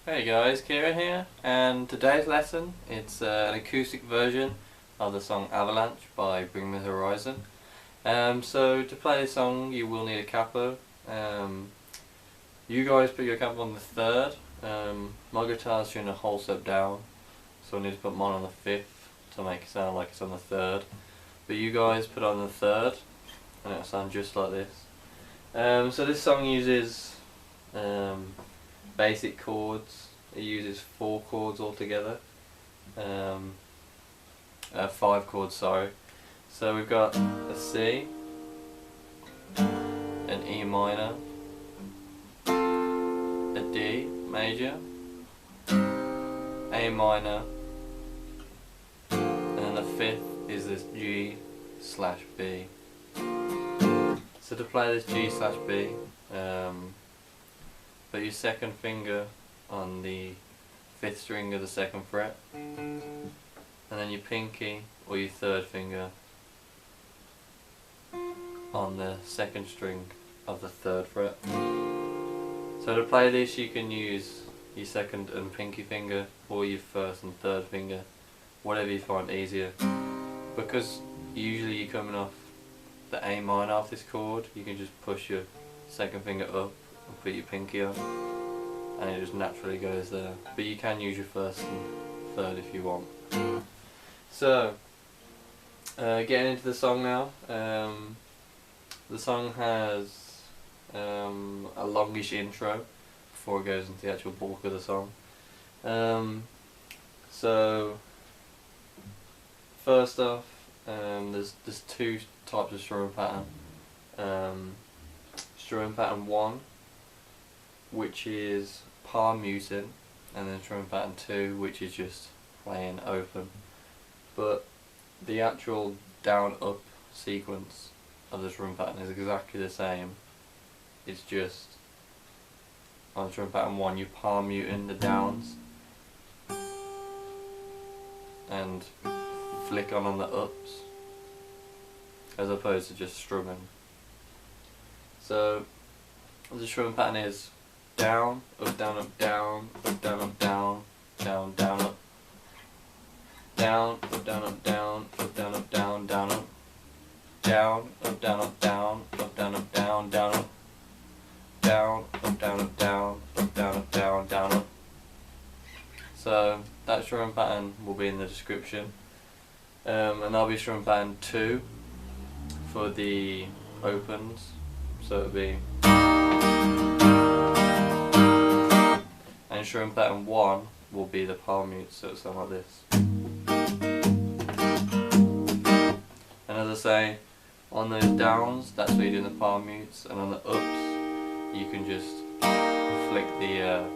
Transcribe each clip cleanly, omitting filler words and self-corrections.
Hey guys, Kira here, and today's lesson, it's an acoustic version of the song Avalanche by Bring Me the Horizon. So to play this song you will need a capo. You guys put your capo on the third. My guitar's tuned a whole step down, so I need to put mine on the fifth to make it sound like it's on the third. But you guys put on the third and it'll sound just like this. So this song uses basic chords. It uses 4 chords altogether. 5 chords, sorry. So we've got a C, an E minor, a D major, A minor, and then the fifth is this G/B. So to play this G/B, put your second finger on the 5th string of the 2nd fret, and then your pinky or your 3rd finger on the 2nd string of the 3rd fret. So to play this you can use your 2nd and pinky finger or your 1st and 3rd finger, whatever you find easier. Because usually you're coming off the A minor of this chord, you can just push your 2nd finger up and put your pinky on, and it just naturally goes there. But you can use your 1st and 3rd if you want. So, getting into the song now. The song has a longish intro before it goes into the actual bulk of the song. So, first off, there's 2 types of strumming pattern. Strumming pattern 1, which is palm muting, and then strumming pattern 2, which is just playing open. But the actual down up sequence of the strumming pattern is exactly the same. It's just on strumming pattern 1 you palm muting the downs and flick on the ups, as opposed to just strumming. So the strumming pattern is down, up, down, up, down, up, down, up, down, down, down, up, down, up, down, up, down, up, down, up, down, down, up, down, up, down, up, down, up, down, up, down, down, up, down, up, down, up, down, up, down, up, down, down, up. So that strumming pattern will be in the description, and that'll be strumming pattern 2 for the opens. So it'll be, and strumming pattern 1 will be the palm mute, so it'll sound like this. And as I say, on those downs, that's where you're doing the palm mutes, and on the ups, you can just flick the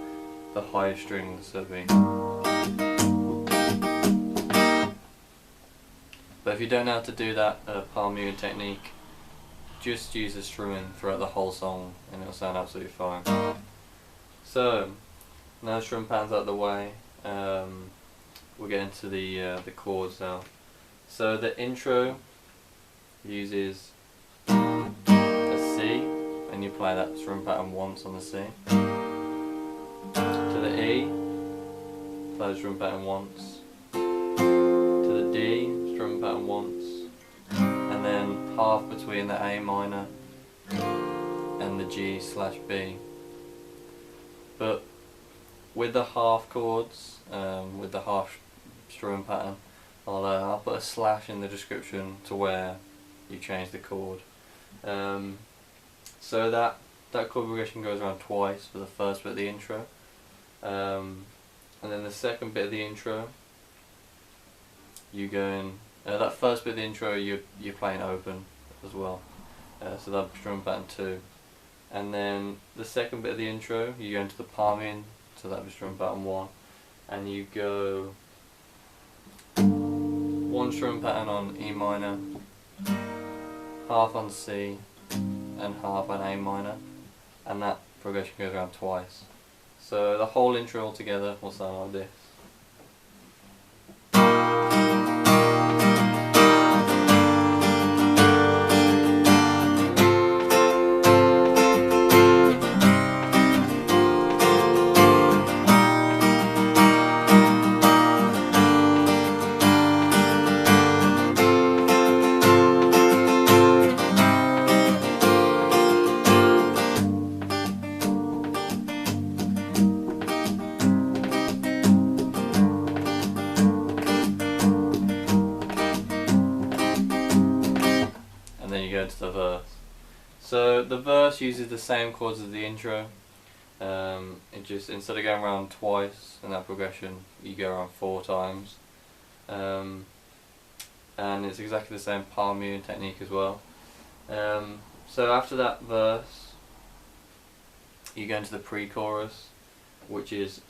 higher strings. So it'll be. But if you don't know how to do that palm muting technique, just use the strumming throughout the whole song and it'll sound absolutely fine. So, now the strum pattern's out of the way, we'll get into the chords now. So the intro uses a C, and you play that strum pattern once on the C. To the E, play the strum pattern once. To the D, strum pattern once. And then half between the A minor and the G/B. But with the half chords, with the half strumming pattern, I'll put a slash in the description to where you change the chord. So that chord progression goes around twice for the first bit of the intro, and then the second bit of the intro, you go in. That first bit of the intro you're playing open as well, so that'll be strumming pattern 2, and then the second bit of the intro you go into the palming, so that'll be strumming pattern 1, and you go 1 strumming pattern on E minor, half on C, and half on A minor, and that progression goes around twice. So the whole intro altogether will sound like this. So the verse uses the same chords as the intro. It just, instead of going around twice in that progression, you go around 4 times. And it's exactly the same palm muting technique as well. So after that verse, you go into the pre-chorus, which is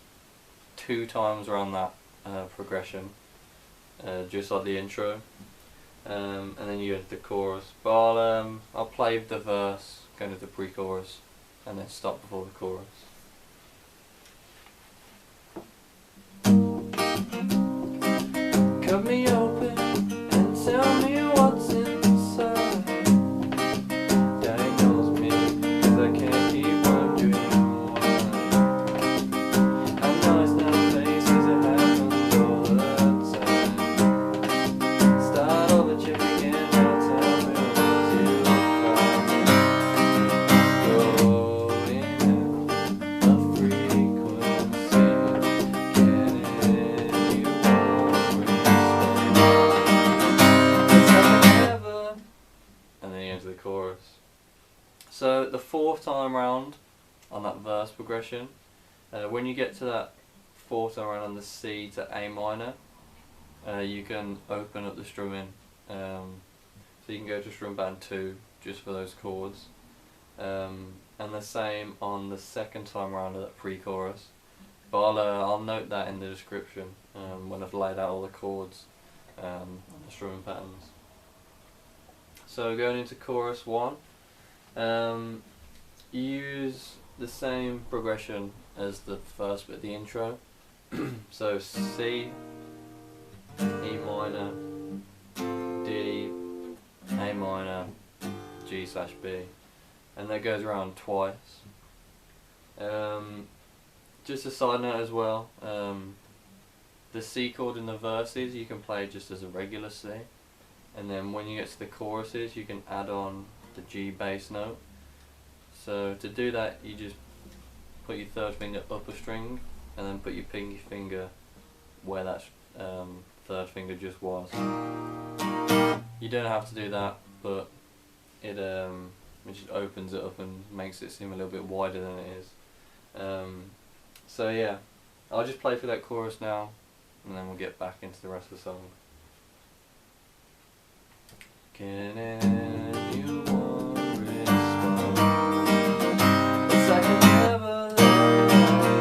2 times around that progression, just like the intro. And then you go to the chorus. But I'll play the verse, go into the pre-chorus, and then stop before the chorus. Cut me open and tell me what's inside. Diagnose me, 'cause I can't keep wondering why. I know it's not faces, it happens all the time. Start over, check again, now tell me what you find. Going out of frequency, getting you won't respond. It's nothing ever. And then you enter the chorus. So the 4th time round on that verse progression, when you get to that 4th time round on the C to A minor, you can open up the strumming. So you can go to Strumming Pattern 2 just for those chords. And the same on the 2nd time round of that pre-chorus. But I'll note that in the description when I've laid out all the chords on the strumming patterns. So going into chorus 1, use the same progression as the first bit of the intro. So C, E minor, D, A minor, G/B, and that goes around twice. Just a side note as well, the C chord in the verses you can play just as a regular C, and then when you get to the choruses you can add on the G bass note. So to do that, you just put your 3rd finger up a string and then put your pinky finger where that 3rd finger just was. You don't have to do that, but it just opens it up and makes it seem a little bit wider than it is. So yeah, I'll just play through that chorus now, and then we'll get back into the rest of the song. Can anyone respond? It's like I never left.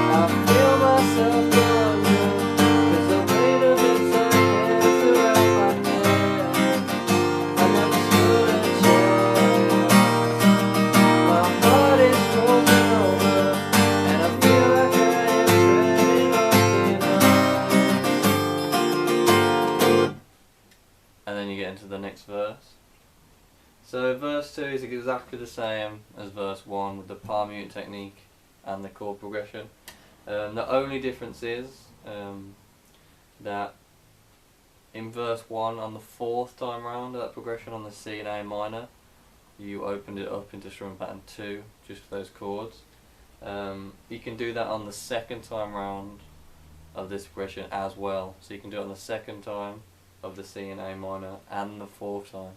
I feel myself wondering, 'cause the weight of inside hands around my neck. I never stood a chance. My heart is frozen over, and I feel like I am treading on thin ice. And then you get into the next verse. So verse 2 is exactly the same as verse 1 with the palm muting technique and the chord progression. The only difference is that in verse 1, on the 4th time round of that progression on the C and A minor, you opened it up into Strumming Pattern 2 just for those chords. You can do that on the 2nd time round of this progression as well. So you can do it on the 2nd time of the C and A minor and the 4th time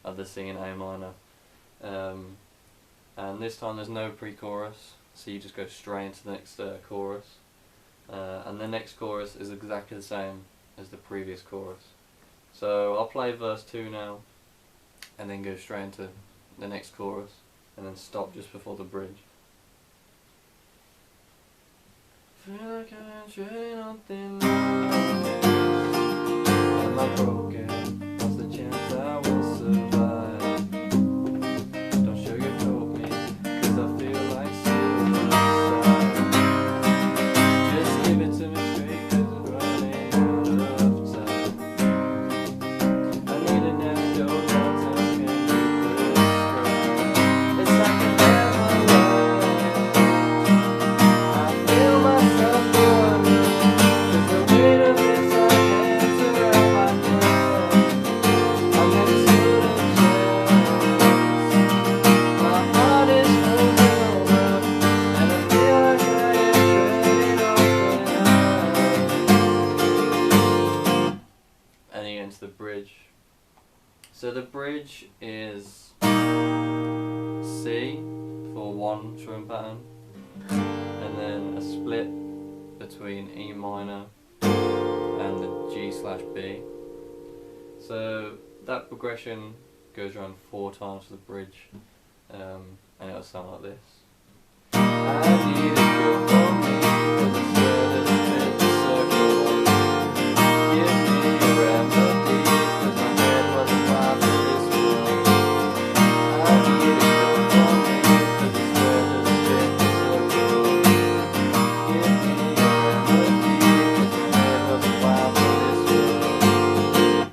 of the C and A minor. And this time there's no pre-chorus, so you just go straight into the next chorus. And the next chorus is exactly the same as the previous chorus. So I'll play verse 2 now, and then go straight into the next chorus, and then stop just before the bridge. Feel like I'm treading on thin ice. Am I broken? What's the chance I will survive? Don't sugarcoat me, 'cause I feel like suicide. Just give it to me straight, 'cause I'm running out of time. I need an antidote, what else can you prescribe? It's like I never left. I feel myself wondering, 'cause the weight of this I can't surround my neck. So the bridge is C for one strum pattern, and then a split between E minor and the G/B. So that progression goes around 4 times for the bridge, and it'll sound like this. I need a girl for me, 'cause I swear that it's fit the circle. Give me a remedy, 'cause my head wasn't wired for this world. I need a girl for me, 'cause I swear that it's fit the circle. Give me a remedy, 'cause my head wasn't wired for this world.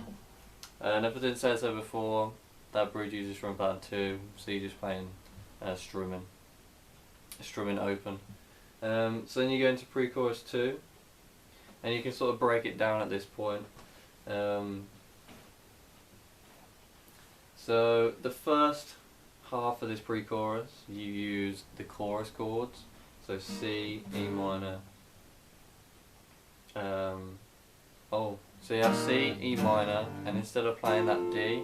And if I didn't say so before, that bridge uses strum pattern 2, so you're just playing strumming open. So then you go into pre-chorus 2, and you can sort of break it down at this point. So the first half of this pre-chorus, you use the chorus chords, so C, E minor. So you have C, E minor, and instead of playing that D,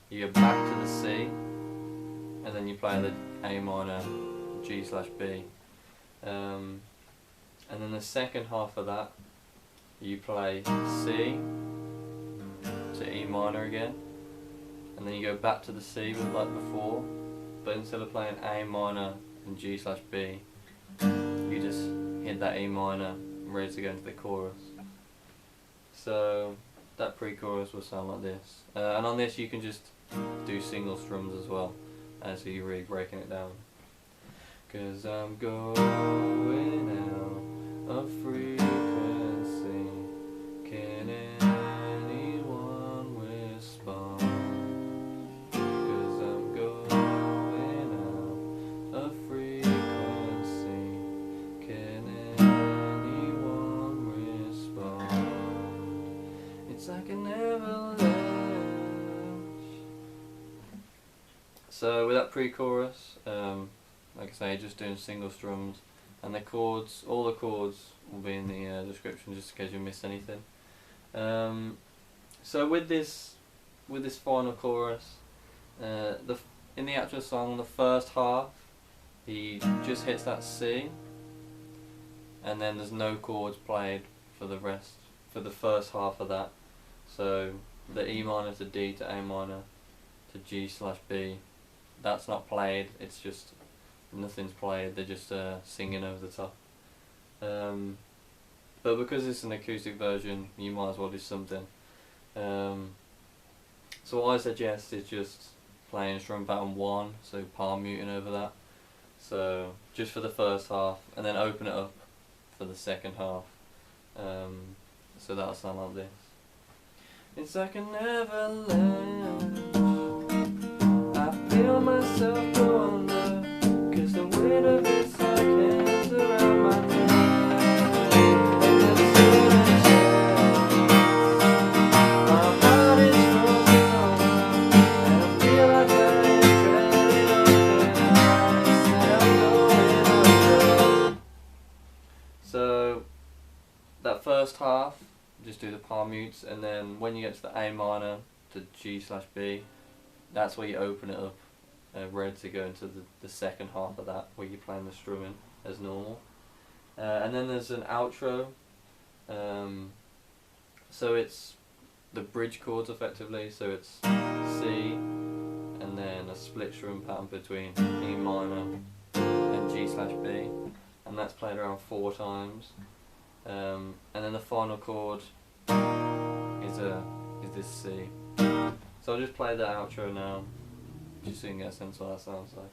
you go back to the C, and then you play the A minor, G/B. And then the second half of that, you play C to E minor again, and then you go back to the C with like before, but instead of playing A minor and G/B, you just hit that E minor and ready to go into the chorus. So that pre-chorus will sound like this, and on this you can just do single strums as well, so you're really breaking it down. 'Cause I'm going out of frequency, can anyone respond? 'Cause I'm going out of frequency, can anyone respond? It's like an avalanche. So with that pre-chorus, like I say, just doing single strums, and the chords, all the chords will be in the description just in case you missed anything. So with this final chorus, in the actual song, the first half, he just hits that C, and then there's no chords played for the first half of that. So the E minor to D to A minor to G/B, that's not played, it's just nothing's played, they're just singing over the top. But because it's an acoustic version, you might as well do something. So what I suggest is just playing strum pattern 1, so palm muting over that. So just for the first half, and then open it up for the second half. So that'll sound like this. It's like an avalanche, I feel myself go under, 'cause the weight of it's like hands around my neck. And then soon a chance, my heart is frozen over, and I feel like I am treading open ice, and I'm going under. So that first half, just do the palm mutes, and then when you get to the A minor to G/B, that's where you open it up, ready to go into the second half of that, where you're playing the strumming as normal. And then there's an outro, so it's the bridge chords effectively, so it's C, and then a split strum pattern between E minor and G/B, and that's played around 4 times. And then the final chord is this C. So I'll just play the outro now, just so you can get a sense of what that sounds like.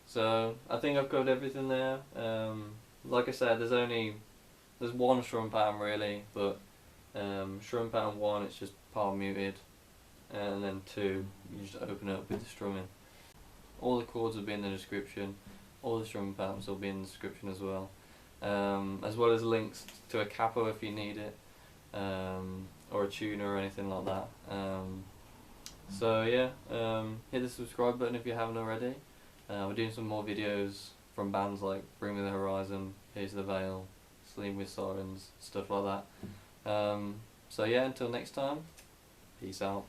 So I think I've covered everything there. Like I said, there's one strum pattern really, but Strumming pattern 1, it's just palm muted, and then 2, you just open it up with the strumming. All the chords will be in the description, all the strumming patterns will be in the description as well as links to a capo if you need it, or a tuner or anything like that. So yeah, hit the subscribe button if you haven't already. We're doing some more videos from bands like Bring Me the Horizon, Here's the Veil, Sleep with Sirens, stuff like that. So yeah, until next time, peace out.